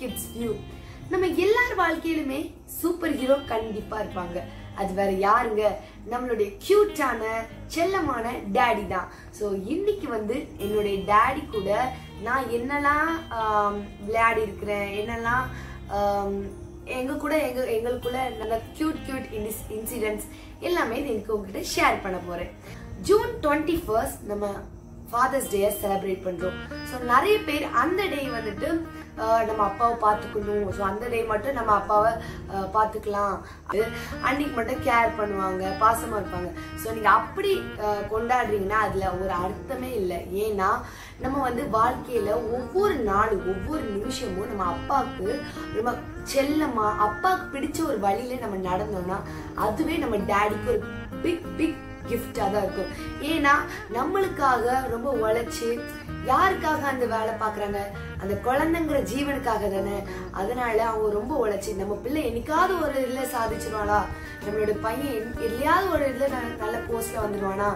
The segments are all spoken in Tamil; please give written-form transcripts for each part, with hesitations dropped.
Kids view. நம்ம எல்லார் வாழ்க்கையிலுமே சூப்பர் ஹீரோ கண்டிப்பா இருப்பாங்க. அது வேற யாருங்க, நம்மளுடைய கியூட்டான செல்லமான டாடி தான். ஸோ இன்னைக்கு வந்து என்னுடைய டாடி கூட நான் என்னெல்லாம் விளையாடி இருக்கிறேன், என்னெல்லாம் எங்களுக்குள்ள நல்ல கியூட் இன்சிடென்ட்ஸ் எல்லாமே எனக்கு உங்ககிட்ட ஷேர் பண்ண போறேன். ஜூன் 21 நம்ம ஃபாதர்ஸ் டே செலிப்ரேட் பண்றோம். ஸோ நிறைய பேர் அந்த டே வந்துட்டு நம்ம அப்பாவை பார்த்துக்கணும், ஸோ அந்த டே மட்டும் நம்ம அப்பாவை பார்த்துக்கலாம், அன்னைக்கு மட்டும் கேர் பண்ணுவாங்க, பாசமா இருப்பாங்க. ஸோ நீங்க அப்படி கொண்டாடுறீங்கன்னா அதுல ஒரு அர்த்தமே இல்லை. ஏன்னா நம்ம வந்து வாழ்க்கையில ஒவ்வொரு நாளும் ஒவ்வொரு நிமிஷமும் நம்ம அப்பாவுக்கு ரொம்ப செல்லமா அப்பாவுக்கு பிடிச்ச ஒரு வழியில நம்ம நடந்தோம்னா அதுவே நம்ம டாடிக்கு ஒரு பிக் கிஃப்டா தான் இருக்கும். ஏன்னா நம்மளுக்காக ரொம்ப உழைச்சு யாருக்காக அந்த வேலை பாக்குறாங்க, அந்த குழந்தைங்கிற ஜீவனுக்காக தானே. அதனால அவங்க ரொம்ப உழைச்சு நம்ம பிள்ளை என்னைக்காவது ஒரு இதுல சாதிச்சிருவாளா, நம்மளோட பையன் எல்லையாவது ஒரு இதுல நல்ல போஸ்ட்ல வந்துடுவானா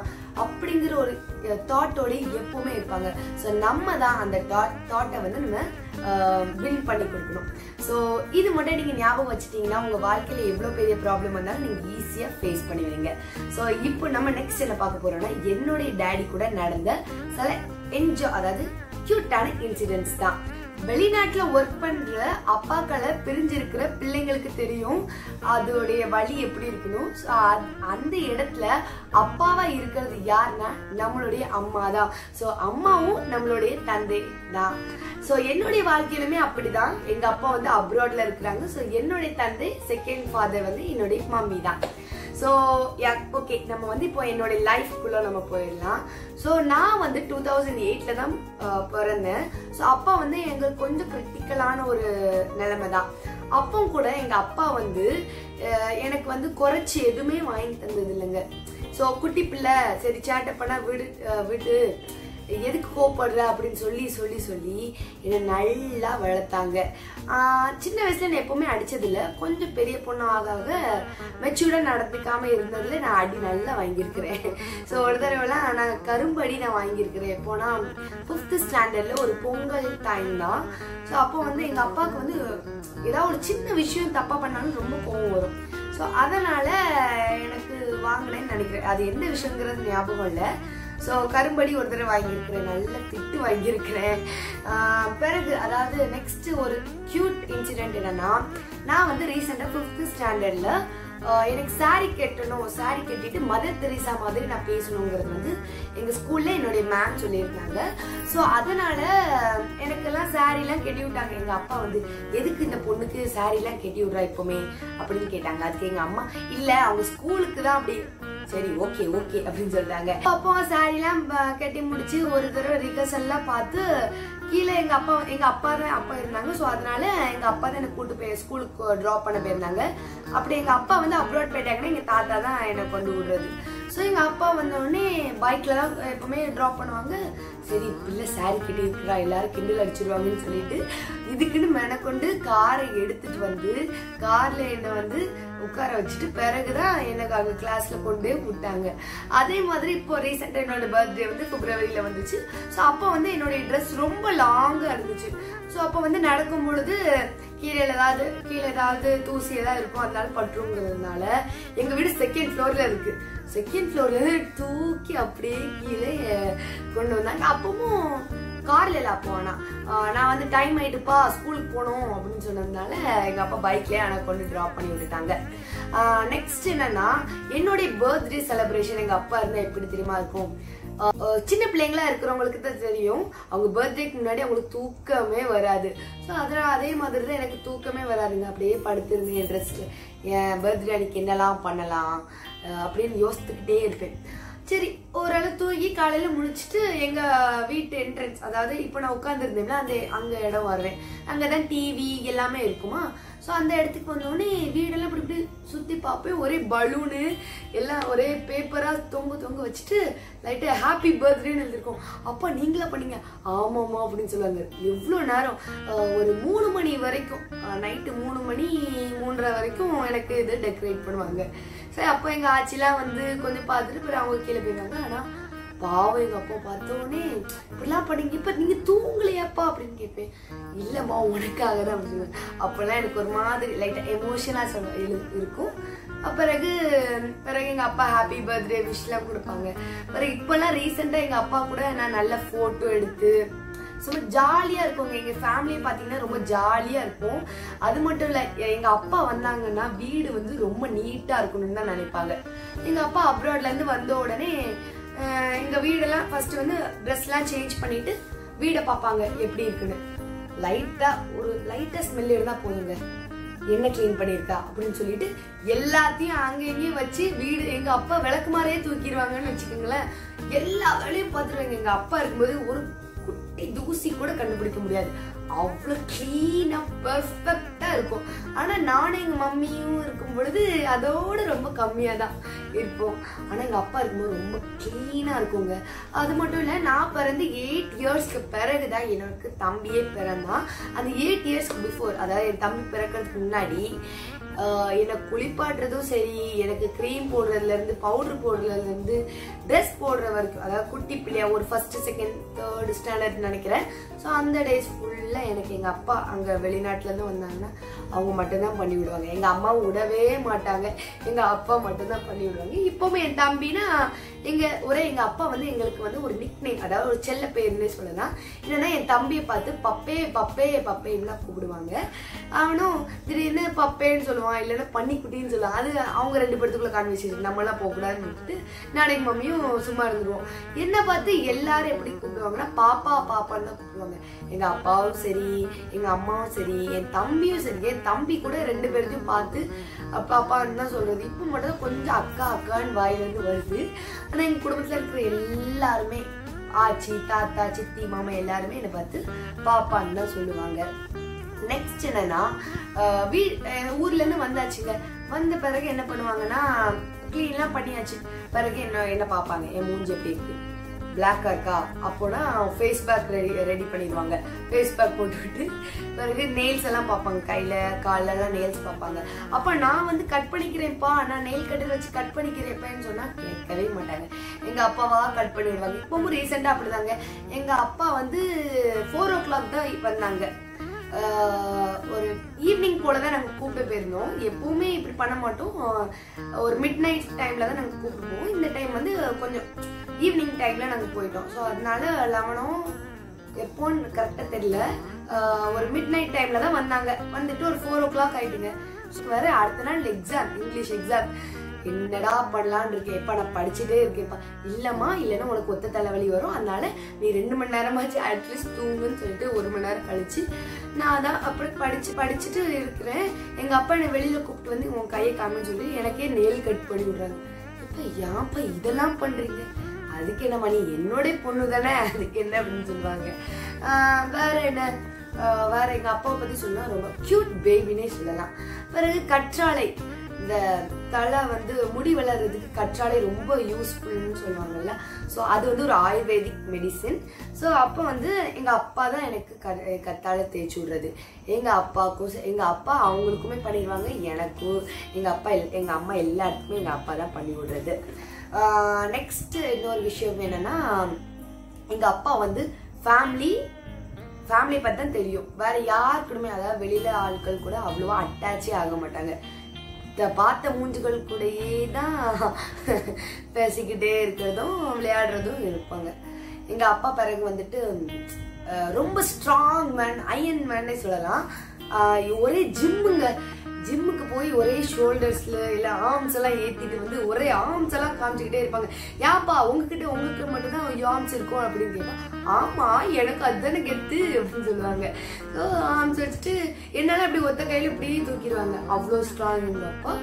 அப்படிங்கிற ஒரு தாட்டோட எப்பவுமே இருப்பாங்க. ஸோ நம்ம தான் அந்த தாட்டை வந்து நம்ம வின் பண்ணி கொடுக்கணும். ஸோ இது மட்டும் நீங்க ஞாபகம் வச்சுட்டீங்கன்னா உங்க வாழ்க்கையில எவ்வளவு பெரிய ப்ராப்ளம் வந்தாலும் நீங்க ஈஸியா ஃபேஸ் பண்ணுவீங்க. ஸோ இப்போ நம்ம நெக்ஸ்ட் என்ன பார்க்க போறோம்னா என்னுடைய டாடி கூட நடந்த சில அதாவது கியூட்டான இன்சிடென்ட்ஸ் தான். வெளிநாட்டுல ஒர்க் பண்ற அப்பாக்களை பிரிஞ்சிருக்கிற பிள்ளைங்களுக்கு தெரியும் அதோடைய வழி எப்படி இருக்கணும். அந்த இடத்துல அப்பாவா இருக்கிறது யாருன்னா நம்மளுடைய அம்மா தான். ஸோ அம்மாவும் நம்மளுடைய தந்தை தான். ஸோ என்னுடைய வாழ்க்கையிலுமே அப்படிதான். எங்க அப்பா வந்து அப்ராட்ல இருக்கிறாங்க. ஸோ என்னுடைய தந்தை செகண்ட் ஃபாதர் வந்து என்னுடைய மம்மி தான். ஸோ ஓகே, நம்ம வந்து இப்போ என்னோட லைஃப்குள்ள நம்ம போயிடலாம். ஸோ நான் வந்து 2008 தான் பிறந்தேன். ஸோ அப்பா வந்து எங்களுக்கு கொஞ்சம் கிரிட்டிக்கலான ஒரு நிலைமை தான். அப்போ கூட எங்க அப்பா வந்து எனக்கு வந்து குறைச்சி எதுவுமே வாங்கி தந்தது இல்லைங்க. ஸோ குட்டி பிள்ளை சரி சேட்டை பண்ணா விடு எதுக்கு கோப்படுற அப்படின்னு சொல்லி என்னை நல்லா வளர்த்தாங்க. சின்ன வயசுல நான் எப்பவுமே அடிச்சதில்லை. கொஞ்சம் பெரிய பொண்ணு ஆக மெச்சூர்டா நடந்துக்காம இருந்ததுல நான் அடி நல்லா வாங்கியிருக்கிறேன். ஸோ ஒரு தடவைலாம் நான் கரும்படி நான் வாங்கியிருக்கிறேன். எப்போனா 5th ஸ்டாண்டர்ட்ல ஒரு பொங்கல் டைம் தான். ஸோ அப்போ வந்து எங்க அப்பாவுக்கு வந்து ஏதாவது ஒரு சின்ன விஷயம் தப்பா பண்ணாலும் ரொம்ப கோவம் வரும். ஸோ அதனால எனக்கு வாங்கினேன்னு நினைக்கிறேன். அது எந்த விஷயங்கிறது ஞாபகம் இல்லை. ஸோ கரும்படி ஒரு தடவை வாங்கியிருக்கிறேன், நல்ல திட்டு வாங்கியிருக்கிறேன். பிறகு அதாவது நெக்ஸ்ட் ஒரு கியூட் இன்சிடென்ட் என்னன்னா, நான் வந்து ரீசெண்டாக 5th ஸ்டாண்டர்ட்ல எனக்கு சாரி கட்டணும், சாரி கட்டிட்டு மதர் தெரேசா மாதிரி நான் பேசணுங்கிறது வந்து எங்க ஸ்கூல்ல என்னுடைய மேம் சொல்லியிருந்தாங்க. ஸோ அதனால எனக்கெல்லாம் சாரிலாம் கட்டி விட்டாங்க. எங்க அப்பா வந்து எதுக்கு இந்த பொண்ணுக்கு சாரிலாம் கட்டி விடுறா இப்பவுமே அப்படின்னு கேட்டாங்க. அதுக்கு எங்க அம்மா இல்ல அவங்க ஸ்கூலுக்கு தான் அப்படி, சரி ஓகே அப்படின்னு சொல்றாங்க. அப்போ சாரி எல்லாம் கட்டி முடிச்சு ஒரு தடவை ரிகர்சல்லாம் பார்த்து கீழே எங்க அப்பா தான் இருந்தாங்க. ஸோ அதனால எங்க அப்பா தான் எனக்கு கூட்டு போய் ஸ்கூலுக்கு ட்ராப் பண்ண போயிருந்தாங்க. அப்படி எங்க அப்பா வந்து அப்ராட் போயிட்டாங்கன்னா எங்க தாத்தா தான் என்னை கொண்டு விடுறது. ஸோ எங்க அப்பா வந்தோடனே பைக்ல தான் எப்பவுமே ட்ராப் பண்ணுவாங்க. சரி பிள்ளை சாரி கட்டி இருக்கிறா எல்லாரும் கிண்டல் அடிச்சிருவாங்கன்னு சொல்லிட்டு இதுக்குன்னு மெனக்கொண்டு காரை எடுத்துட்டு வந்து கார்ல என்னை வந்து உட்கார வச்சுட்டு பிறகுதான் எனக்கு அங்க கிளாஸ்ல கொண்டு விட்டாங்க. அதே மாதிரி இப்போ ரீசெண்டா என்னோட பர்த்டே வந்து பிப்ரவரியில வந்துச்சு. ஸோ அப்போ வந்து என்னுடைய ட்ரெஸ் ரொம்ப லாங்கா இருந்துச்சு. ஸோ அப்போ வந்து நடக்கும் பொழுது கீழே ஏதாவது தூசி ஏதாவது இருக்கும், அதனால பற்றுங்கிறதுனால எங்க வீடு செகண்ட் ஃப்ளோர்ல இருக்கு. செகண்ட் ஃப்ளோர்ல தூக்கி அப்படியே கீழே கொண்டு வந்தாங்க. அப்பவும் கார்ல அப்போ நான் வந்து டைம் ஆயிட்டுப்பா ஸ்கூலுக்கு போகணும் அப்படின்னு சொன்னதுனால எங்க அப்பா பைக்லயே ஆனா கொண்டு டிராப் பண்ணி விட்டுட்டாங்க. நெக்ஸ்ட் என்னன்னா என்னுடைய பர்த்டே செலிப்ரேஷன் எங்க அப்பா இருந்தா எப்படி தெரியுமா இருக்கும். சின்ன பிள்ளைங்களா இருக்கிறவங்களுக்கு தான் தெரியும், அவங்க பர்த்டேக்கு முன்னாடி அவங்களுக்கு தூக்கமே வராது. ஸோ அதே மாதிரி தான் எனக்கு தூக்கமே வராதுங்க. அப்படியே படுத்திருந்தேன் என் ட்ரெஸ்ல என் பர்த்டே அன்னைக்கு என்னெல்லாம் பண்ணலாம் அப்படின்னு யோசித்துக்கிட்டே இருப்பேன். சரி ஓரளவு தூங்கி காலையில முடிச்சுட்டு எங்க வீட்டு என்ட்ரன்ஸ், அதாவது இப்ப நான் உட்கார்ந்து இருந்தேன்னா அங்க இடம் வருவேன், அங்கதான் டிவி எல்லாமே இருக்குமா. ஸோ அந்த இடத்துக்கு வந்தோடனே வீடெல்லாம் இப்படி இப்படி சுத்தி பார்ப்பேன். ஒரே பலூனு எல்லாம் ஒரே பேப்பரா தொங்க வச்சுட்டு லைட்டா ஹாப்பி பர்த்டேன்னு எழுதிருக்கோம். அப்பா நீங்களா பண்ணீங்க? ஆமாமா அப்படின்னு சொல்லுவாங்க. எவ்வளவு நேரம், ஒரு 3 மணி வரைக்கும், நைட்டு 3 மணி 3:30 வரைக்கும் எனக்கு இது டெக்கரேட் பண்ணுவாங்க. சரி அப்போ எங்க ஆச்சிலாம் வந்து கொஞ்சம் பார்த்துட்டு பிறகு அவங்க கீழே போயிருவாங்க. ஆனா பாவம் எங்க அப்பா பார்த்தோடனே இப்படிலாம் பண்ணீங்க, இப்ப நீங்க தூங்கலையாப்பா அப்படின்னு கேட்பேன். இல்லம்மா உனக்காக தான் அப்படின்னு. அப்பெல்லாம் எனக்கு ஒரு மாதிரி லைட்டா எமோஷனா இருக்கும். பிறகு எங்க அப்பா ஹாப்பி பர்த்டே விஷ் எல்லாம் கொடுப்பாங்க. பிறகு இப்பெல்லாம் ரீசெண்டா எங்க அப்பா கூட நான் நல்ல போட்டோ எடுத்து சும்மா ஜாலியா இருக்குங்க. எங்க ஃபேமிலி பாத்தீங்கன்னா ரொம்ப ஜாலியா இருக்கும். அது மட்டும் இல்ல, எங்க அப்பா வந்தாங்கன்னா வீடு வந்து ரொம்ப நீட்டா இருக்கணும்னு தான் நினைப்பாங்க. எங்க அப்பா அப்ராட்ல இருந்து வந்த உடனே எங்க வீடெல்லாம் ஃபர்ஸ்ட் வந்து ட்ரெஸ் எல்லாம் சேஞ்ச் பண்ணிட்டு வீடை பார்ப்பாங்க எப்படி இருக்குன்னு. லைட்டா ஸ்மெல் இருந்தா போதுங்க, என்ன கிளீன் பண்ணிருக்கா அப்படின்னு சொல்லிட்டு எல்லாத்தையும் அங்கேயும் வச்சு வீடு எங்க அப்பா விளக்கு மாதிரியே தூக்கிடுவாங்கன்னு வச்சுக்கோங்களேன். எல்லா வேலையும் பார்த்துருவாங்க. எங்க அப்பா இருக்கும்போது ஒரு குட்டி தூசி கூட கண்டுபிடிக்க முடியாது, அவ்வளவு கிளீனா பெர்ஃபெக்டா இருக்கும். ஆனா நானும் எங்க மம்மியும் இருக்கும் பொழுது அதோட ரொம்ப கம்மியா தான் இருப்போம். ஆனா எங்க அப்பா இருக்கும்போது ரொம்ப கிளீனா இருக்குங்க. அது மட்டும் இல்ல, நான் பிறந்து 8 இயர்ஸ்க்கு பிறகுதான் எனக்கு தம்பியே பிறந்தான். அந்த 8 இயர்ஸ்க்கு பிஃபோர், அதாவது என் தம்பி பிறக்கிறதுக்கு முன்னாடி எனக்கு குளிப்பாடுறதும் சரி, எனக்கு கிரீம் போடுறதுல இருந்து பவுடர் போடுறதுல இருந்து ட்ரெஸ் போடுற வரைக்கும், அதாவது குட்டி பிள்ளையா ஒரு ஃபர்ஸ்ட் செகண்ட் தேர்ட் ஸ்டாண்டர்ட் நினைக்கிறேன். ஸோ அந்த டேஸ் ஃபுல்லா எனக்கு எங்க அப்பா அங்க வெளிநாட்டுல இருந்து வந்தாங்கன்னா அவங்க மட்டும்தான் பண்ணி விடுவாங்க. எங்க அம்மா விடவே மாட்டாங்க, எங்க அப்பா மட்டும்தான் பண்ணி விடுவாங்க. இப்பவுமே என் தம்பினா எங்க அப்பா வந்து எங்களுக்கு வந்து ஒரு நிக் நேம், அதாவது ஒரு செல்ல பேருன்னு சொல்லலாம். என்னன்னா என் தம்பியை பார்த்து பப்பே பப்பே பப்பேன்னு கூப்பிடுவாங்க. அவனும் திடீர்னு பப்பேன்னு சொல்லுவான், இல்லைன்னா பன்னிக்குட்டின்னு சொல்லுவான். அது அவங்க 2 பேருக்குள்ள கான்வர்சேஷன், நம்மளாம் போகக்கூடாதுன்னு விட்டுட்டு நான் எங்க மம்மியும் சும்மா இருந்துருவோம். என்ன பார்த்து எல்லாரும் எப்படி கூப்பிடுவாங்கன்னா பாப்பா பாப்பான்னு தான் கூப்பிடுவாங்க. எங்க அப்பாவும் சரி, எங்க அம்மாவும் சரி, என் தம்பியும் சரி. என் தம்பி கூட 2 பேரையும் பார்த்து பாப்பான்னு தான் சொல்றது. இப்ப மட்டும் கொஞ்சம் அக்கா அக்கான்னு வாயிலிருந்து வருது. ஆனா எங்க குடும்பத்துல இருக்கிற எல்லாருமே ஆச்சி தாத்தா சித்தி மாமா எல்லாருமே என்னை பார்த்து பாப்பான்னு தான் சொல்லுவாங்க. நெக்ஸ்ட் என்னன்னா, ஊர்ல இருந்து வந்தாச்சுங்க. வந்த பிறகு என்ன பண்ணுவாங்கன்னா, கிளீன் எல்லாம் பண்ணியாச்சு. பிறகு என்ன பாப்பாங்க, என் மூஞ்சி எப்படி இருக்கு, பிளாக்கா இருக்கா, அப்போனா ஃபேஸ் பேக் ரெடி பண்ணிடுவாங்க. ஃபேஸ் பேக் போட்டுவிட்டு பிறகு நெயில்ஸ் எல்லாம் பார்ப்பாங்க, கையில கால்ல எல்லாம் நெயில்ஸ் பார்ப்பாங்க. அப்ப நான் வந்து கட் பண்ணிக்கிறேன்ப்பா, நான் நெயில் கட்டர் வச்சு கட் பண்ணிக்கிறேன்ப்பான்னு சொன்னா கேட்கவே மாட்டாங்க. எங்க அப்பாவா கட் பண்ணி விடுவாங்க. இப்பவும் ரீசெண்டா அப்படிதாங்க. எங்க அப்பா வந்து 4 o'clock தான் வந்தாங்க. ஒரு ஈவினிங் போலதான் நாங்க கூப்பிட்டு போயிருந்தோம். எப்பவுமே இப்படி பண்ண மாட்டோம், ஒரு மிட் நைட் டைம்ல தான் நாங்க கூப்பிடுவோம். இந்த டைம் வந்து கொஞ்சம் ஈவினிங் டைம்ல நாங்க போயிட்டோம். ஸோ அதனால 11 எப்போன்னு கரெக்டா தெரியல, ஒரு மிட் நைட் டைம்ல தான் வந்தாங்க. வந்துட்டு ஒரு 4 o'clock ஆயிட்டுங்க. வேற அடுத்த நாள் எக்ஸாம், இங்கிலீஷ் எக்ஸாம். என்னடா பண்ணலான்னு இருக்கேன், எப்ப நான் படிச்சுட்டே இருக்கேன்ப்பா. இல்லம்மா, இல்லைன்னா உனக்கு ஒத்த தலைவலி வரும், அதனால நீ 2 மணி நேரமாச்சு அட்லீஸ்ட் தூங்குன்னு சொல்லிட்டு 1 மணி நேரம் கழிச்சு நான் தான் அப்படி படிச்சுட்டு இருக்கிறேன். எங்க அப்பா என்னை வெளியில கூப்பிட்டு வந்து உன் கையை காமின்னு சொல்லி எனக்கே நெயில் கட் பண்ணி விடுறாங்க. இப்ப ஏன்ப்பா இதெல்லாம் பண்றீங்க, அதுக்கு என்ன மணி, என்னோட பொண்ணு தானே, அதுக்கு என்ன அப்படின்னு சொல்லுவாங்க. வேற என்ன, வேற எங்க அப்பாவை பத்தி சொன்னா ரொம்ப கியூட் பேபினே சொல்லலாம். பிறகு கற்றாழை, இந்த தலை வந்து முடி வளர்றதுக்கு கற்றாழை ரொம்ப யூஸ்ஃபுல்னு சொல்லுவாங்கல்ல. ஸோ அது வந்து ஒரு ஆயுர்வேதிக் மெடிசின். ஸோ அப்போ வந்து எங்க அப்பா தான் எனக்கு கத்தாழை தேய்ச்சி விடுறது. எங்க அப்பா அவங்களுக்குமே பண்ணிடுவாங்க, எனக்கும் எங்க அம்மா எல்லாருக்குமே எங்க அப்பா தான் பண்ணி விடுறது. நெக்ஸ்ட் இன்னொரு விஷயம் என்னன்னா, எங்க அப்பா வந்து ஃபேமிலி பத்தி தான் தெரியும், வேற யாருக்குமே, அதாவது வெளியில ஆட்கள் கூட அவ்வளவா அட்டாச்சே ஆக மாட்டாங்க. பார்த்த மூஞ்சுகள் கூடயே தான் பேசிக்கிட்டே இருக்கிறதும் விளையாடுறதும் இருப்பாங்க. எங்க அப்பா பிறகு வந்துட்டு ரொம்ப ஸ்ட்ராங் மேன், அயன் மேன்னே சொல்லலாம். ஒரே ஜிம்முக்கு போய் ஒரே ஷோல்டர்ஸ்ல இல்ல ஆர்ம்ஸ் எல்லாம் ஏத்திட்டு வந்து ஒரே ஆர்ம்ஸ் எல்லாம் காமிச்சுக்கிட்டே இருப்பாங்க. ஏப்பா உங்களுக்கு மட்டும்தான் ஆர்ம்ஸ் இருக்கும் அப்படின்னு கேட்பான். ஆமா, எனக்கு அதுதானே கெத்து அப்படின்னு சொல்லுவாங்க. ஸோ ஆர்ம்ஸ் வச்சுட்டு என்னால அப்படி ஒத்த கையில இப்படி தூக்கிடுவாங்க. அவ்வளோ ஸ்ட்ராங் எங்க அப்பா.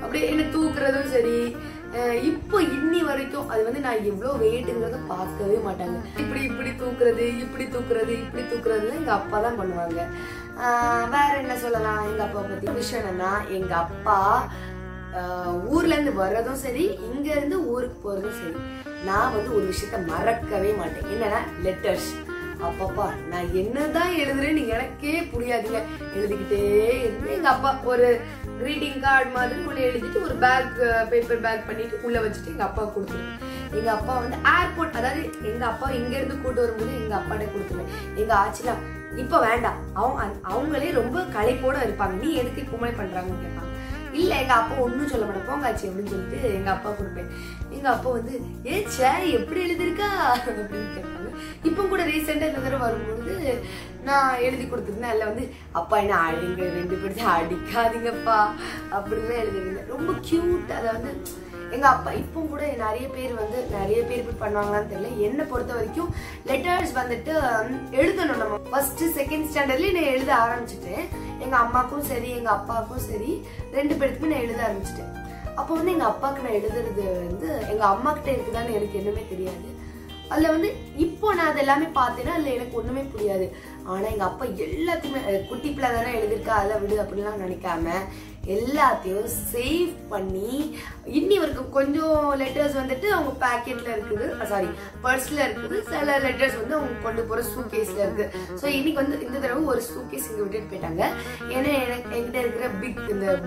அப்படியே என்ன தூக்குறதும் சரி. இப்போ இன்னி வரைக்கும் அது வந்து நான் எவ்வளவு வெயிட்டுங்கிறத பார்க்கவே மாட்டாங்க. இப்படி தூக்குறதுல எங்க அப்பா தான் பண்ணுவாங்க. வேற என்ன சொல்லலாம் எங்க அப்பா பத்தி விஷயம் என்னன்னா, எங்க அப்பா ஊர்ல இருந்து வர்றதும் சரி, இங்க இருந்து ஊருக்கு போறதும் சரி, நான் வந்து ஒரு விஷயத்த மறக்கவே மாட்டேன். என்னன்னா லெட்டர்ஸ். அப்பப்பா நான் என்னதான் எழுதுறேன்னு எனக்கே புரியாதுங்க, எழுதிக்கிட்டே இருந்து எங்க அப்பா ஒரு கிரீட்டிங் கார்டு மாதிரி உள்ள எழுதிட்டு ஒரு பேப்பர் பேக் பண்ணிட்டு உள்ள வச்சுட்டு எங்க அப்பா கொடுத்துருவேன். எங்க அப்பா வந்து ஏர்போர்ட், அதாவது எங்க அப்பா இங்க இருந்து கூட்டு வரும்போது எங்க அப்பாட்ட கொடுத்துருவேன். எங்க ஆச்சிலாம் இப்ப வேண்டாம், அவங்களே ரொம்ப களைப்போட இருப்பாங்க, நீ எதுக்கு குமலை பண்றாங்கன்னு கேட்பாங்க. இல்ல எங்க அப்பா ஒன்னும் சொல்ல மாட்டேன், போங்காச்சி அப்படின்னு சொல்லிட்டு எங்க அப்பா கொடுப்பேன். எங்க அப்பா வந்து ஏச்சே எப்படி எழுதிருக்கா அப்படின்னு கேட்பாங்க. இப்போ கூட ரீசெண்டா இந்த தடவை வரும்போது நான் எழுதி கொடுத்துருந்தேன். அதில் வந்து அப்பா என்ன அடிங்க, 2 பேரும் அடிக்காதீங்கப்பா அப்படின்னு எழுதிருந்தேன். ரொம்ப கியூட். அதை வந்து எங்க அப்பா இப்போ கூட நிறைய பேர் இப்படி பண்ணுவாங்களான்னு தெரியல. என்னை பொறுத்த வரைக்கும் லெட்டர்ஸ் வந்துட்டு எழுதணும். நம்ம ஃபர்ஸ்ட் செகண்ட் ஸ்டாண்டர்ட்லயே நான் எழுத ஆரம்பிச்சுட்டேன். எங்க அம்மாக்கும் சரி எங்க அப்பாவுக்கும் சரி 2 பேருக்குமே நான் எழுத ஆரம்பிச்சிட்டேன். அப்போ வந்து எங்க அப்பாவுக்கு நான் எழுதுறது வந்து எங்க அம்மா கிட்ட இருக்குதான்னு எனக்கு என்னமே தெரியாது. அதுல வந்து இப்போ நான் அது எல்லாமே பார்த்தேன்னா அதுல எனக்கு ஒண்ணுமே புரியாது. ஆனா எங்க அப்பா எல்லாத்தையுமே குட்டி பிள்ளை தானே எழுதிருக்கா அதெல்லாம் விடு அப்படிலாம் நினைக்காம எல்லாத்தையும் சேவ் பண்ணி இன்னி வரைக்கும் கொஞ்சம் லெட்டர்ஸ் வந்துட்டு அவங்க பேக்கெட்ல இருக்குது, சாரி பர்ஸ்ல இருக்குது. சில லெட்டர்ஸ் வந்து அவங்க கொண்டு போற சூட்கேஸ்ல இருக்கு. ஸோ இன்னைக்கு வந்து இந்த தடவை ஒரு சூட்கேஸ் இங்க விட்டுட்டு போயிட்டாங்க. ஏன்னா என்கிட்ட இருக்கிற பிக் இந்த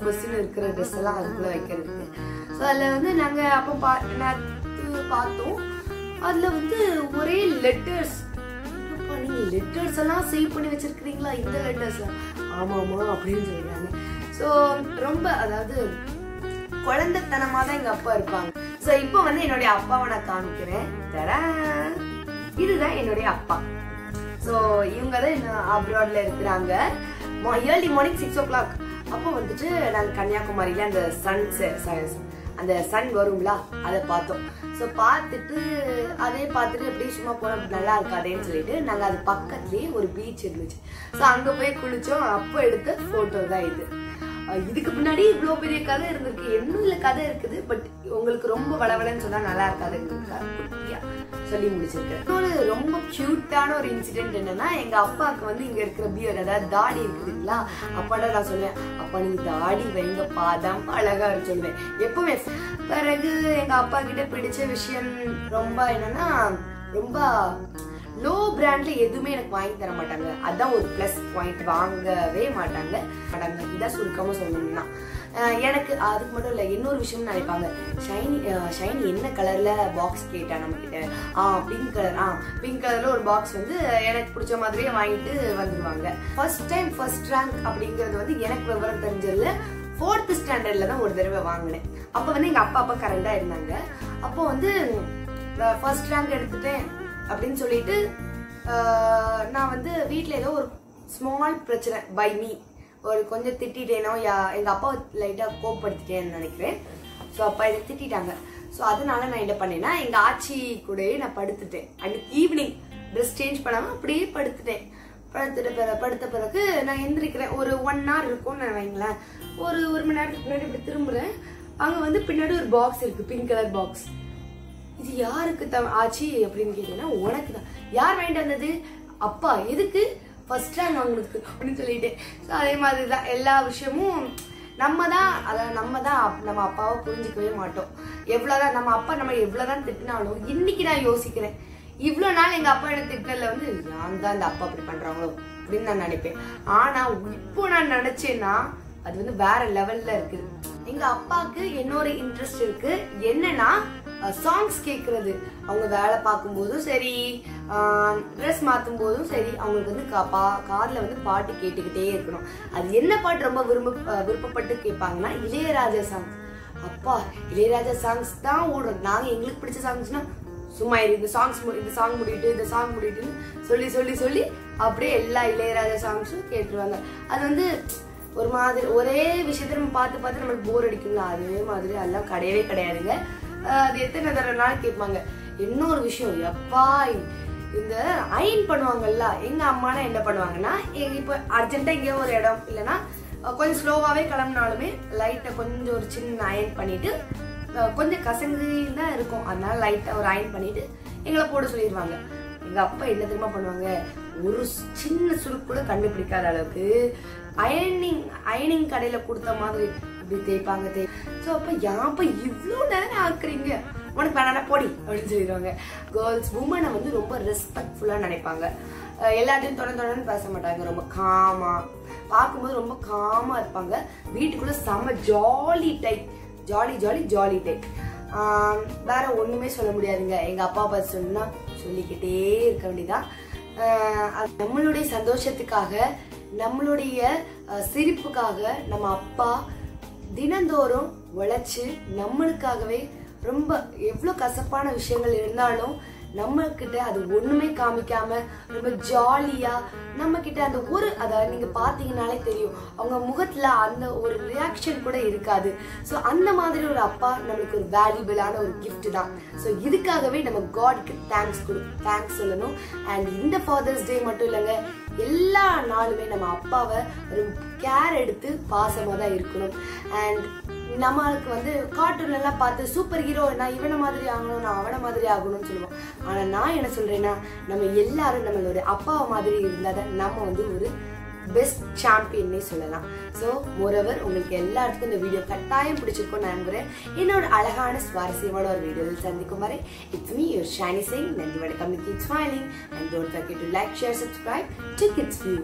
பஸ்ன்னு இருக்கிற ட்ரெஸ் எல்லாம் அதுக்குள்ள வைக்கிறதுக்கு. ஸோ அதுல வந்து நாங்க அப்போ பார்த்தோம். அதுல வந்து ஒரே லெட்டர்ஸ். நீங்க லெட்டர்ஸ் எல்லாம் சேவ் பண்ணி வச்சிருக்கீங்களா இந்த லெட்டர்ஸ்? ஆமாமா அப்படின்னு சொல்றாங்க. சோ ரொம்ப அதாவது குழந்தைத்தனமா தான் எங்க அப்பா இருப்பாங்க. சோ இப்போ வந்து என்னுடைய அப்பாவை நான் காமிக்கிறேன். இதுதான் என்னுடைய அப்பா. சோ இவங்க தான் அப்ராட்ல இருக்கிறாங்க. ஏர்லி மார்னிங் 6 o'clock அப்போ வந்துட்டு நாங்க கன்னியாகுமரியில அந்த சன் வரும்ல அதை பார்த்தோம். ஸோ பார்த்துட்டு அப்படியே சும்மா போன நல்லா இருக்காதேன்னு சொல்லிட்டு நாங்கள் அது பக்கத்துலேயே ஒரு பீச் இருந்துச்சு. ஸோ அங்கே போய் குளிச்சோம். அப்போ எடுத்த ஃபோட்டோ தான் இது. இதுக்கு முன்னாடி இவ்வளோ பெரிய கதை இருந்திருக்கு, என்னுள்ள கதை இருக்குது. பட் உங்களுக்கு ரொம்ப வளவலன்னு சொன்னா நல்லா இருக்காது சொல்லி முடிச்சிருக்கேன். இன்னொரு ரொம்ப கியூட்டான ஒரு இன்சிடென்ட் என்னன்னா, எங்க அப்பாவுக்கு வந்து இங்க இருக்கிற பியர் அதாவது தாடி இருக்குதுங்களா, அப்பாட நான் சொல்லுவேன் அப்பா நீங்க தாடி வைங்கப்பா தான் அழகா சொல்லுவேன் எப்பவுமே. பிறகு எங்க அப்பா கிட்ட பிடிச்ச விஷயம் ரொம்ப என்னன்னா, ரொம்ப லோ பிராண்ட்ல எதுவுமே எனக்கு வாங்கி தர மாட்டாங்க. அதான் ஒரு பிளஸ் பாயிண்ட், வாங்கவே மாட்டாங்க. இதான் சுருக்கமா சொல்லணும்னா எனக்கு அதுக்கு மட்டும் இல்ல இன்னொரு விஷயம் நினைப்பாங்க, ஷைனி என்ன கலர்ல பாக்ஸ் கேட்டா நம்ம கிட்ட, பிங்க் கலர்ல ஒரு பாக்ஸ் வந்து எனக்கு பிடிச்ச மாதிரியே வாங்கிட்டு வந்துருவாங்க. ஃபர்ஸ்ட் டைம் ஃபர்ஸ்ட் ரேங்க் அப்படிங்கறது வந்து எனக்கு விவரம் தெரிஞ்சதுல 4th ஸ்டாண்டர்ட்ல தான் ஒரு தடவை வாங்கினேன். அப்ப வந்து எங்க அப்பா கரண்டா இருந்தாங்க. அப்போ வந்து ஃபர்ஸ்ட் ரேங்க் எடுத்துட்டேன் அப்படின்னு சொல்லிட்டு நான் வந்து வீட்டுல ஏதோ ஒரு ஸ்மால் பிரச்சனை பை மீ ஒரு கொஞ்சம் திட்டேனோ எங்க அப்பா லைட்டா கோபப்படுத்திட்டேன்னு நினைக்கிறேன். ஸோ அப்பா இதை திட்டாங்க. ஸோ அதனால நான் என்ன பண்ணேன்னா எங்க ஆச்சி கூடயே நான் படுத்துட்டேன். அன்னைக்கு ஈவினிங் ட்ரெஸ் சேஞ்ச் பண்ணாம அப்படியே படுத்துட்டேன். படுத்த பிறகு நான் எந்திரிக்கிறேன். ஒரு 1 hour இருக்கும்னு நான் வைங்களேன். ஒரு மணி நேரத்துக்கு முன்னாடி இப்படி திரும்புறேன். அங்க வந்து பின்னாடி ஒரு பாக்ஸ் இருக்கு, பிங்க் கலர் பாக்ஸ். இது யாருக்கு ஆச்சு அப்படின்னு கேட்டீங்கன்னா உனக்கு தான். யார் வாங்கிட்டு வந்தது? அப்பா. எதுக்கு? ஃபர்ஸ்ட் ரேங்க் வாங்கினதுக்கு அப்படின்னு சொல்லிட்டு. ஸோ அதே மாதிரிதான் எல்லா விஷயமும் நம்ம அப்பாவை புரிஞ்சுக்கவே மாட்டோம். எவ்வளவுதான் நம்ம அப்பா நம்ம எவ்வளவுதான் திட்டினாலும் இன்னைக்கு நான் யோசிக்கிறேன், இவ்வளவு நாள் எங்க அப்பா எனக்கு திட்டல வந்து நான் தான் இந்த அப்பா அப்படி பண்றாங்களோ அப்படின்னு நான் நினைப்பேன். ஆனா இப்போ நான் நினைச்சேன்னா அது வந்து வேற லெவல்ல இருக்குது. எங்க அப்பாவுக்கு இன்னொரு இன்ட்ரெஸ்ட் இருக்கு. என்னன்னா சாங்ஸ் கேட்கறது. அவங்க வேலை பார்க்கும் போதும் சரி, ட்ரெஸ் மாத்தும் போதும் சரி, அவங்களுக்கு வந்து கார்ல வந்து பாட்டு கேட்டுக்கிட்டே இருக்கணும். அது என்ன பாட்டு ரொம்ப விருப்பப்பட்டு கேட்பாங்கன்னா இளையராஜா சாங்ஸ். அப்பா இளையராஜா சாங்ஸ் தான் ஓடுறது. நாங்க எங்களுக்கு பிடிச்ச சாங்ஸ்னா சும்மா இந்த சாங் முடிட்டுன்னு சொல்லி அப்படியே எல்லா இளையராஜா சாங்ஸும் கேட்டுருவாங்க. அது வந்து ஒரு மாதிரி ஒரே விஷயத்த நம்ம பார்த்து நம்மளுக்கு போர் அடிக்கும்ல, அதே மாதிரி அதெல்லாம் கிடையவே கிடையாதுங்க. அது எத்தனை தடவை நாள் கேட்பாங்க. இன்னொரு விஷயம், எப்பா இந்த அயன் பண்ணுவாங்கல்ல, எங்க அம்மானா என்ன பண்ணுவாங்கன்னா, இப்ப அர்ஜென்ட்டா எங்கேயோ ஒரு இடம் இல்லைன்னா கொஞ்சம் ஸ்லோவாவே கிளம்பினாலுமே லைட்டா கொஞ்சம் ஒரு சின்ன அயன் பண்ணிட்டு, கொஞ்சம் கசங்கு தான் இருக்கும், அதனால லைட்டா ஒரு அயன் பண்ணிட்டு எங்களை போட சொல்லிடுவாங்க. எங்க அப்பா என்ன தெரியுமா பண்ணுவாங்க, ஒரு சின்ன சுருக்கு கூட கண்டுபிடிக்காத அளவுக்கு அயனிங் கடையில கொடுத்த மாதிரி இப்படி தேய்ப்பாங்க. சோ அப்ப யாப்ப இவ்வளவு நேரம் ஆக்குறீங்க, உனக்கு வேணா போடி அப்படின்னு சொல்லிடுவாங்க. கேர்ள்ஸ் உமனை வந்து ரொம்ப ரெஸ்பெக்ட்ஃபுல்லா நினைப்பாங்க. எல்லாத்தையும் தொடர்ந்து பேச மாட்டாங்க. ரொம்ப காமா பார்க்கும்போது ரொம்ப காமா இருப்பாங்க. வீட்டுக்குள்ள செம்ம ஜாலி டைப். வேற ஒண்ணுமே சொல்ல முடியாதுங்க. எங்க அப்பா பார்த்து சொன்னா சொல்லிக்கிட்டே இருக்க வேண்டியதான். நம்மளுடைய சந்தோஷத்துக்காக, நம்மளுடைய சிரிப்புக்காக நம்ம அப்பா தினந்தோறும் உழைச்சு நம்மளுக்காகவே ரொம்ப எவ்வளவு கசப்பான விஷயங்கள் இருந்தாலும் நம்ம கிட்ட அது ஒண்ணுமே காமிக்காம ரொம்ப ஜாலியா நம்ம கிட்ட அந்த ஒரு அதாவது நீங்க பாத்தீங்கன்னாலே தெரியும் அவங்க முகத்துல அந்த ஒரு ரியாக்ஷன் கூட இருக்காது. சோ அந்த மாதிரி ஒரு அப்பா நம்மளுக்கு ஒரு வேல்யூபிளான ஒரு கிஃப்ட் தான். சோ இதுக்காகவே நம்ம காட்க்கு தேங்க்ஸ் சொல்லணும். அண்ட் இந்த ஃபாதர்ஸ் டே மட்டும் இல்லைங்க, எல்லா நாளுமே நம்ம அப்பாவை ஒரு கேர் எடுத்து பாசமா தான் இருக்கணும். அண்ட் நம்மளுக்கு வந்து கார்ட்டூன் எல்லாம் பார்த்து சூப்பர் ஹீரோ நான் இவனை மாதிரி ஆகணும், நான் அவனை மாதிரி ஆகணும்னு சொல்லுவோம். ஆனா நான் என்ன சொல்றேன்னா, நம்ம எல்லாரும் நம்மளோட அப்பாவை மாதிரி இருந்தாதான் நம்ம வந்து ஒரு பெஸ்ட் சாம்பியன்னே சொல்லலாம். ஸோ மோரோவர் உங்களுக்கு எல்லாத்துக்கும் இந்த வீடியோ கட்டாயம் பிடிச்சிருக்கும் நான் நம்புறேன். என்னோட அழகான சுவாரஸ்யமான ஒரு வீடியோவில் சந்திக்கும் வரை it's me your Shiny Singh. நன்றி, வணக்கம். Keep smiling and don't forget to like, share, subscribe to Kids view.